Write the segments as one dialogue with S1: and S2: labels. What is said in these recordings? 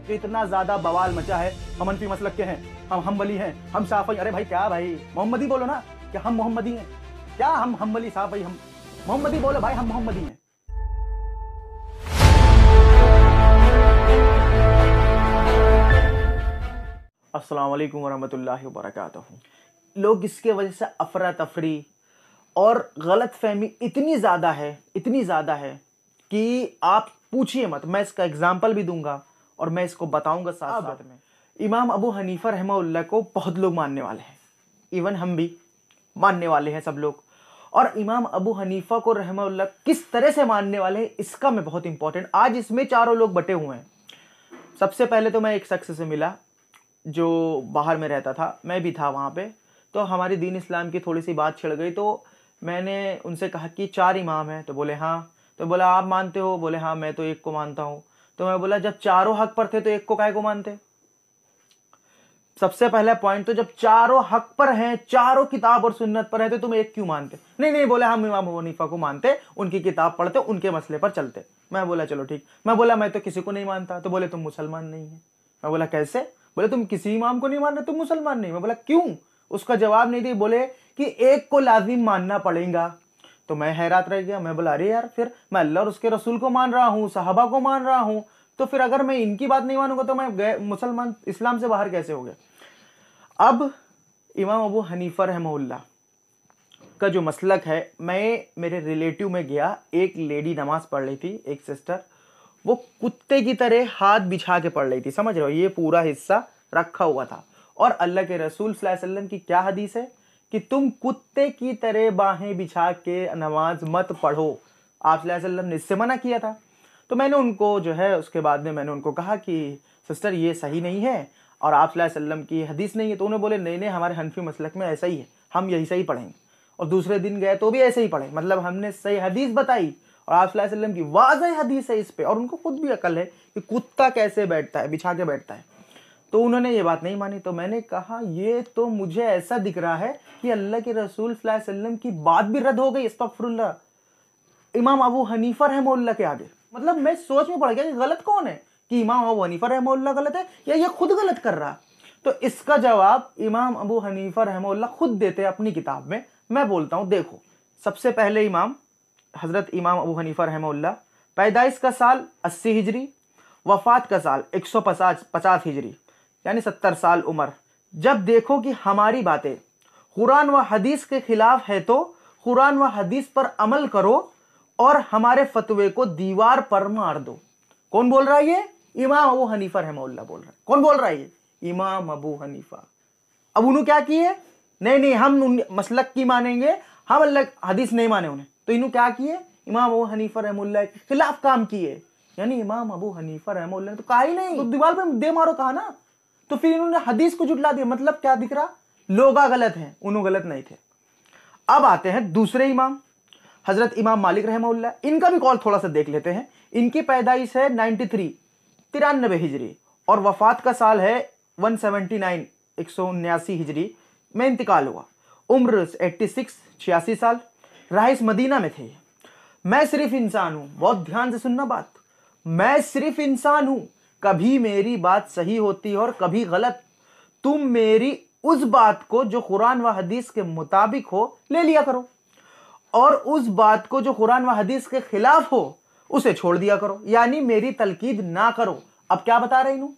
S1: जो इतना ज्यादा बवाल मचा है। हम हनफी मसलक के हैं, हम हम्बली हैं, हम शाफई। अरे भाई क्या भाई, मोहम्मदी बोलो ना, क्या हम मोहम्मदी हैं? क्या हम हम्बली शाफई? हम मोहम्मदी बोलो भाई, हम मोहम्मदी हैं। अस्सलाम वालेकुम वरहमतुल्लाहि वबरकातुहू। लोग इसके वजह से अफरा तफरी और गलत फहमी इतनी ज़्यादा है कि आप पूछिए मत। मैं इसका एग्जाम्पल भी दूंगा और मैं इसको बताऊंगा साथ साथ में। इमाम अबू हनीफा रहमहुल्लाह को बहुत लोग मानने वाले हैं, इवन हम भी मानने वाले हैं सब लोग। और इमाम अबू हनीफा को रहमहुल्लाह किस तरह से मानने वाले हैं, इसका मैं बहुत इंपॉर्टेंट, आज इसमें चारों लोग बटे हुए हैं। सबसे पहले तो मैं एक शख्स से मिला जो बाहर में रहता था, मैं भी था वहाँ पे। तो हमारी दीन इस्लाम की थोड़ी सी बात छिड़ गई, तो मैंने उनसे कहा कि 4 इमाम हैं। तो बोले हाँ। तो बोला आप मानते हो? बोले हाँ मैं तो एक को मानता हूँ। तो मैं बोला जब चारों हक पर थे तो एक को काहे को मानते? सबसे पहला पॉइंट, तो जब चारों हक पर हैं, चारों किताब और सुन्नत पर है, तो तुम एक क्यों मानते? नहीं बोले हम इमाम अबू हनीफा को मानते, उनकी किताब पढ़ते, उनके मसले पर चलते। मैं बोला चलो ठीक। मैं बोला मैं तो किसी को नहीं मानता। तो बोले तुम मुसलमान नहीं है। मैं बोला कैसे? बोले तुम किसी इमाम को नहीं मान रहे, तुम मुसलमान नहीं। मैं बोला क्यों? उसका जवाब नहीं दिया। बोले कि एक को लाजिम मानना पड़ेगा। तो मैं हैरात रह गया। मैं बोला अरे यार, फिर मैं अल्लाह और उसके रसूल को मान रहा हूँ, सहाबा को मान रहा हूँ, तो फिर अगर मैं इनकी बात नहीं मानूंगा तो मैं मुसलमान इस्लाम से बाहर कैसे हो गया? अब इमाम अबू हनीफा रहमहुल्लाह का जो मसलक है, मैं मेरे रिलेटिव में गया, एक लेडी नमाज पढ़ रही थी, एक सिस्टर, वो कुत्ते की तरह हाथ बिछा के पढ़ रही थी, समझ रहे हो? ये पूरा हिस्सा रखा हुआ था। और अल्लाह के रसूल सल्लल्लाहु अलैहि वसल्लम की क्या हदीस है कि तुम कुत्ते की तरह बाहें बिछा के नमाज मत पढ़ो। आप सल्लल्लाहु अलैहि वसल्लम ने इससे मना किया था। तो मैंने उनको जो है, उसके बाद में मैंने उनको कहा कि सिस्टर ये सही नहीं है और आप सल्लल्लाहु अलैहि वसल्लम की हदीस नहीं है। तो उन्होंने बोले नहीं हमारे हनफी मसलक में ऐसा ही है, हम यही सही पढ़ेंगे। और दूसरे दिन गए तो भी ऐसे ही पढ़े, मतलब हमने सही हदीस बताई और आप सल्लल्लाहु अलैहि वसल्लम की वाज़ेह हदीस है इस पे, और उनको खुद भी अकल है कि कुत्ता कैसे बैठता है, बिछा के बैठता है। तो उन्होंने ये बात नहीं मानी। तो मैंने कहा ये तो मुझे ऐसा दिख रहा है कि अल्लाह के रसूल सल्लल्लाहु अलैहि वसल्लम की बात भी रद्द हो गई, अस्तगफुरुल्लाह, इमाम अबू हनीफा रहमहुल्लाह के आगे। मतलब मैं सोच में पड़ गया कि गलत कौन है, कि इमाम अबू हनीफा रहमहुल्लाह गलत है या ये खुद गलत कर रहा है? तो इसका जवाब इमाम अबू हनीफा रहमहुल्लाह खुद देते हैं अपनी किताब में। मैं बोलता हूं, देखो, सबसे पहले इमाम हजरत इमाम अबू हनीफा रहमहुल्लाह, पैदाइश का साल 80 हिजरी, वफात का साल 150 हिजरी, यानी 70 साल उम्र। जब देखो कि हमारी बातें कुरान व हदीस के खिलाफ है तो कुरान व हदीस पर अमल करो और हमारे फतवे को दीवार पर मार दो। कौन बोल रहा है ये? इमाम अबू हनीफा रहमहुल्लाह बोल रहा है। कौन बोल रहा है ये? इमाम अबू हनीफा। अब उन्होंने क्या किए? नहीं हम मसलक की मानेंगे, हम अल्लाह हदीस नहीं माने उन्हें। तो इन्होंने क्या किए? इमाम अबू हनीफा रहमहुल्लाह के खिलाफ काम किए। यानी इमाम अबू हनीफा रहमहुल्लाह ने तो कहा ही नहीं, तो दीवार पे दे मारो कहा ना। तो फिर इन्होंने हदीस को जुटला दिया। मतलब क्या दिख रहा? लोग गलत हैं, उन्होंने गलत नहीं थे। अब आते हैं दूसरे इमाम, हजरत इमाम मालिक रहमहुल्लाह। इनका भी कॉल थोड़ा सा देख लेते हैं। इनकी पैदाइश है 93 हिजरी और वफात का साल है 179 हिजरी में इंतकाल हुआ। उम्र 86 साल। राइस मदीना में थे। मैं सिर्फ इंसान हूं, बहुत ध्यान से सुनना बात, मैं सिर्फ इंसान हूं, कभी मेरी बात सही होती है और कभी गलत। तुम मेरी उस बात को जो कुरान व हदीस के मुताबिक हो ले लिया करो और उस बात को जो कुरान व हदीस के खिलाफ हो उसे छोड़ दिया करो, यानी मेरी तलकीद ना करो। अब क्या बता रहे हूं?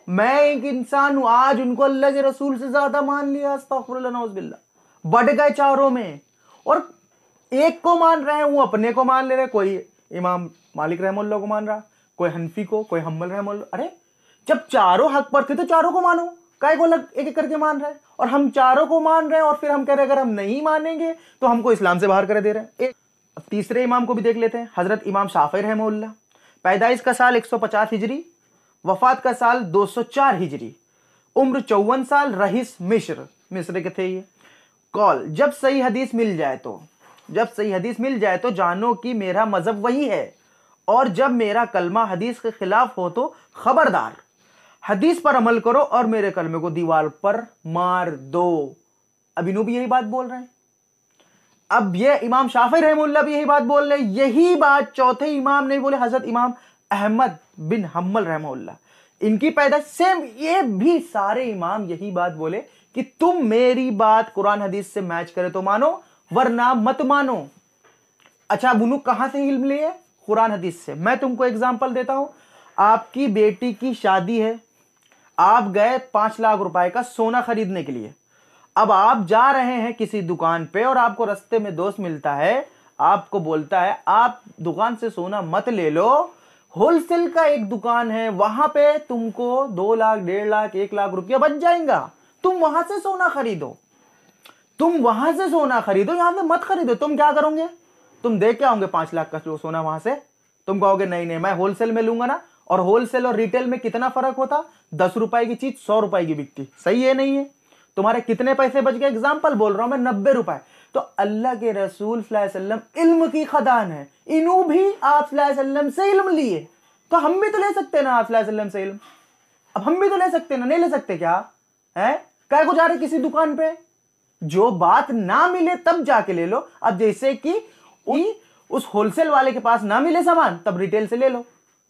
S1: मैं एक इंसान हूं, आज उनको अल्लाह के रसूल से ज्यादा मान लिया, अस्तगफुरुल्लाह नऊज़ुबिल्लाह, बढ़ गए चारों में और एक को मान रहे हैं, वो अपने को मान ले रहे। कोई इमाम मालिक रहमहुल्लाह को मान रहा, कोई हनफी को, कोई हम्बल रहमहुल्लाह। अरे जब चारों हक पर थे तो चारों को मानो, काय को अलग एक एक करके मान रहे हैं? और हम चारों को मान रहे हैं और फिर हम कह रहे हैं अगर हम नहीं मानेंगे तो हमको इस्लाम से बाहर कर दे रहे हैं। अब तीसरे इमाम को भी देख लेते हैं, हजरत इमाम शाफी रहमहुल्लाह। पैदाइश का साल 150 हिजरी, वफात का साल 204 हिजरी, उम्र 54 साल, रहीस मिस्र के थे ये। कॉल, जब सही हदीस मिल जाए तो जानो कि मेरा मजहब वही है और जब मेरा कलमा हदीस के खिलाफ हो तो खबरदार, हदीस पर अमल करो और मेरे कलमे को दीवार पर मार दो। अब इन्हों भी यही बात बोल रहे हैं। अब ये इमाम शाफी रहमहुल्लाह भी यही बात बोल रहे हैं। यही बात चौथे इमाम ने बोले, हजरत इमाम अहमद बिन हम्बल रहमहुल्लाह। इनकी पैदाइश सेम। ये भी सारे इमाम यही बात बोले कि तुम मेरी बात कुरान हदीस से मैच करे तो मानो, वरना मत मानो। अच्छा, अब उन्होंने कहां से इल्म लिए? कुरान हदीस से। मैं तुमको एग्जांपल देता हूं। आपकी बेटी की शादी है, आप गए 5 लाख रुपए का सोना खरीदने के लिए। अब आप जा रहे हैं किसी दुकान पे और आपको रास्ते में दोस्त मिलता है, आपको बोलता है आप दुकान से सोना मत ले लो, होलसेल का एक दुकान है, वहां पे तुमको 2 लाख, 1.5 लाख, 1 लाख रुपया बच जाएगा, तुम वहां से सोना खरीदो। तुम वहां से सोना खरीदो, यहां पे मत खरीदो। तुम क्या करोगे? तुम देख के आओगे 5 लाख का सोना वहां से? तुम कहोगे नहीं नहीं, मैं होलसेल में लूंगा ना। और होलसेल और रिटेल में कितना फर्क होता? 10 रुपए की चीज 100 रुपए की बिकती। सही है नहीं है? तुम्हारे कितने पैसे बच गए? एग्जाम्पल बोल रहा हूं मैं, 90 रुपए। तो अल्लाह के रसूल सल्लल्लाहु अलैहि वसल्लम इल्म की खदान है, इन्हों भी आप सल्लल्लाहु अलैहि वसल्लम से इल्म लिए, तो हम भी तो ले सकते ना आप सल्लल्लाहु अलैहि वसल्लम से इल्म। अब हम भी तो ले सकते ना, नहीं ले सकते क्या? है काय को जा रहे किसी दुकान पे? जो बात ना मिले तब जाके ले लो। अब जैसे कि उस होलसेल वाले के पास ना मिले सामान, तब रिटेल से ले लो।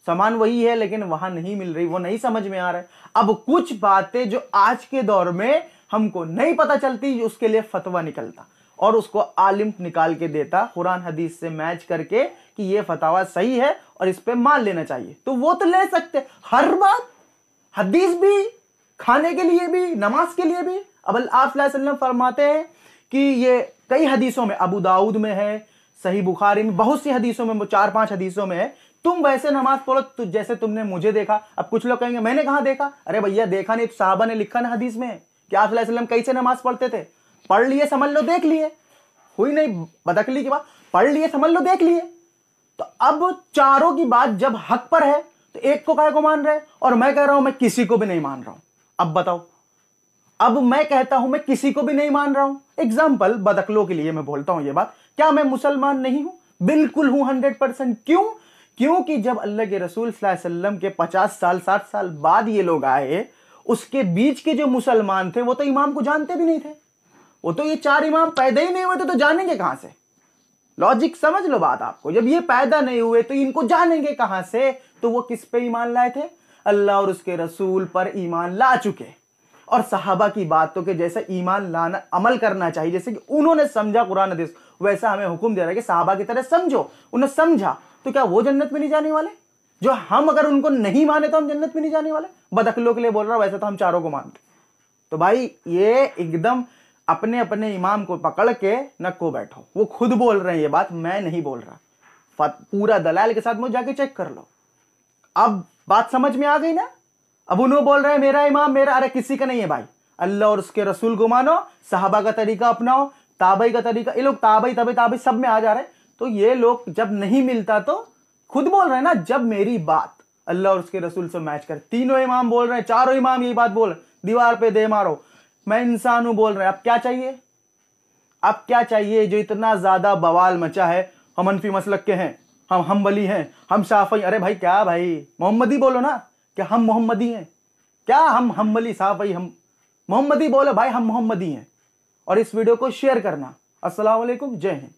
S1: सामान वही है लेकिन वहां नहीं मिल रही, वो नहीं समझ में आ रहा है। अब कुछ बातें जो आज के दौर में हमको नहीं पता चलती, उसके लिए फतवा निकलता और उसको आलिम निकाल के देता कुरान हदीस से मैच करके कि ये फतवा सही है और इस पे मान लेना चाहिए, तो वो तो ले सकते हर बात। हदीस भी, खाने के लिए भी, नमाज के लिए भी। अब आप सल्लल्लाहु अलैहि वसल्लम फरमाते हैं कि ये कई हदीसों में, अबू दाऊद में है, सही बुखारी में, बहुत सी हदीसों में, 4-5 हदीसों में है, तुम वैसे नमाज पढ़ो तो जैसे तुमने मुझे देखा। अब कुछ लोग कहेंगे मैंने कहां देखा? अरे भैया देखा नहीं, तो साहबा ने लिखा ना हदीस में कि आप सल्लल्लाहु अलैहि वसल्लम कैसे नमाज पढ़ते थे। पढ़ लिए, समझ लो, देख लिए, हुई नहीं बदकली की बात, पढ़ लिए, समझ लो, देख लिए। तो अब चारों की बात जब हक पर है तो एक को काहे को मान रहे? और मैं कह रहा हूं मैं किसी को भी नहीं मान रहा हूं। अब बताओ, अब मैं कहता हूं मैं किसी को भी नहीं मान रहा हूं। एग्जाम्पल बदकलों के लिए मैं बोलता हूं ये बात, क्या मैं मुसलमान नहीं हूं? बिल्कुल हूं, 100%। क्यों? क्योंकि जब अल्लाह के रसूल सल्लल्लाहु अलैहि वसल्लम के 50 साल 60 साल बाद ये लोग आए, उसके बीच के जो मुसलमान थे वो तो इमाम को जानते भी नहीं थे। वो तो ये 4 इमाम पैदा ही नहीं हुए थे, तो जानेंगे कहां से? लॉजिक समझ लो बात आपको। जब ये पैदा नहीं हुए तो इनको जानेंगे कहां से? तो वो किस पे ईमान लाए थे? अल्लाह और उसके रसूल पर ईमान ला चुके, और सहाबा की बातों के जैसे ईमान लाना, अमल करना चाहिए। जैसे कि उन्होंने समझा कुरान हदीस, वैसा हमें हुक्म दे रहा है कि सहाबा की तरह समझो। उन्हें समझा तो क्या वो जन्नत में नहीं जाने वाले? जो हम अगर उनको नहीं माने तो हम जन्नत में नहीं जाने वाले? बदखलों के लिए बोल रहा हूं, वैसे तो हम चारों को मानते। तो भाई ये एकदम अपने अपने इमाम को पकड़ के नको बैठो। वो खुद बोल रहे हैं ये बात, मैं नहीं बोल रहा। पूरा दलाल के साथ मुझे जाके चेक कर लो। अब बात समझ में आ गई ना? अब उन्होंने बोल रहे हैं मेरा इमाम मेरा, अरे किसी का नहीं है भाई। अल्लाह और उसके रसूल को मानो, सहाबा का तरीका अपनाओ, ताबई का तरीका। ये लोग ताबई तबे ताबई सब में आ जा रहे हैं। तो ये लोग जब नहीं मिलता तो खुद बोल रहे हैं ना, जब मेरी बात अल्लाह और उसके रसूल से मैच कर। तीनों इमाम बोल रहे हैं, चारों इमाम यही बात बोल, दीवार पे दे मारो, मैं इंसान हूं बोल रहे हैं। अब क्या चाहिए? अब क्या चाहिए? जो इतना ज्यादा बवाल मचा है, हम हनफी मसलक के हैं, हम हम्बली हैं, हम शाफई। अरे भाई क्या भाई, मोहम्मदी बोलो ना, क्या हम मोहम्मदी हैं? क्या हम हम्बली शाफई? हम मोहम्मदी बोलो भाई, हम मोहम्मदी हैं। और इस वीडियो को शेयर करना। अस्सलाम वालेकुम, जय हिंद।